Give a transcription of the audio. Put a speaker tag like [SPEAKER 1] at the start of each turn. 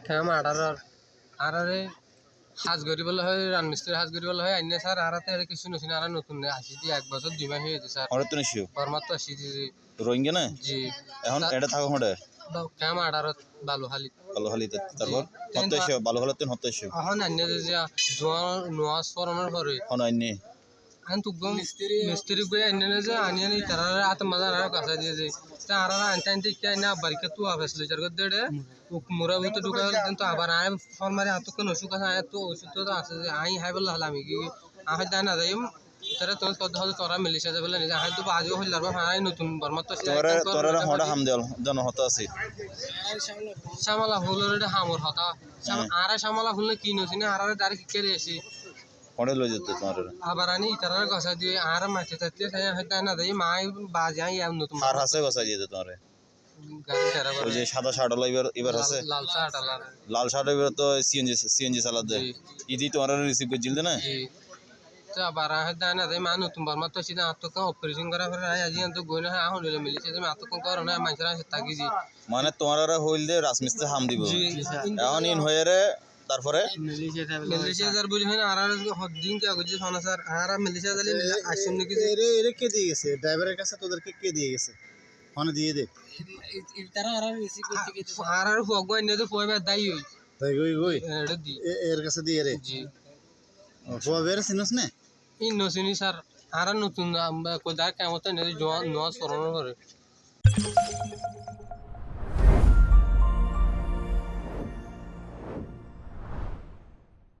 [SPEAKER 1] কাম আরারে হাজ গরিবল হয় রানমিস্ত্রি হাজ গরিবল হয় আইনে স্যার আরাতে আর কিছু নছিনা আর নতুন আসি দি 1 বছর 2 মাস হয়েছে স্যার
[SPEAKER 2] হঠাৎ তো নিশিও
[SPEAKER 1] ফরমাত আসি জি
[SPEAKER 2] রোহিঙ্গা না
[SPEAKER 1] জি
[SPEAKER 2] এখন এটা থাকো হড়ে
[SPEAKER 1] কাম আড়ারত বালুহালি
[SPEAKER 2] বালুহালিতে তারপর হতে এসে বালুহালিতে হতে এসে
[SPEAKER 1] এখন আইনে যে জোয়ান নোয়াজ পড়ানোর পরে
[SPEAKER 2] হন আইনি
[SPEAKER 1] আন তুগম মিস্ত্রি গই আইনে যে আনিয়ানি তারা আত মজা আর কাছে দিয়ে যে তা আরারা আনতে কি না বারিকে তো আফেসলে চার গদে মুরা ভিতর ঢুকা হল কিন্তু আবার আয় ফোন মারে আত কোন অসুখ আছে আয় তো ওষুধ তো আছে যে আই হাই বল হালামি কি আহ দা না যাইম তারা তো কত হল তোরা মিলিশা যাবে না আয় তো বাজও হল আর হাই নতুন বর্মা তো
[SPEAKER 2] তোরা হড়া হাম দেল জন হতা আছে
[SPEAKER 1] শামালা হলরে হামর হতা আরা শামালা হল কি নছিনা আরারে দাঁড় কি করে আসি
[SPEAKER 2] হড়ে লই যেতে তোমার
[SPEAKER 1] আবার আনি তারা গসা দিয়ে আর মাঠে থাকতে হয় না দেই মাই বাজাই আর নতুন
[SPEAKER 2] আর হাসে গসা যেতে তোমার
[SPEAKER 1] গাড়ি তারা
[SPEAKER 2] ওই যে সাদা শার্ট এবার আছে
[SPEAKER 1] লাল শার্ট আলার
[SPEAKER 2] লাল শার্ট এবার তো সিএনজি চালাত দেয় ইদি তোমার রিসিভ করে দিল না
[SPEAKER 1] জি তো আবার হয় না দেই মা নতুন বর্মা তো সিধা আত্মকা অপারেশন করা করে আজি তো গইনা আহুন হইলে মিলিছে যে আত্মকা করো না মাইছরা থাকি জি
[SPEAKER 2] মানে তোমার হইল দে রাজমিস্ত্রি হাম দিব এখন ইন হয়ে রে তারপরে
[SPEAKER 1] মিলিশিয়া যার বলি হয় আর দিন কে আগে যে সোনা স্যার আর মিলিশিয়া জালি আসুন নাকি যে
[SPEAKER 3] এরে কে দিয়ে গেছে ড্রাইভারের কাছে তোদেরকে কে দিয়ে গেছে ফোন দিয়ে দে
[SPEAKER 1] তারা আর রিসিভ করতে গেছে আর ফগওয়াই নে তো ফয়বা দাই হই
[SPEAKER 3] তাই গই
[SPEAKER 1] এটা দি
[SPEAKER 3] এর কাছে দিয়ে রে
[SPEAKER 1] জি
[SPEAKER 3] ফোয়া বের সিনস না
[SPEAKER 1] ইন নসিনি স্যার আর নতুন কোদার কামতে নে নোয়া সরণ করে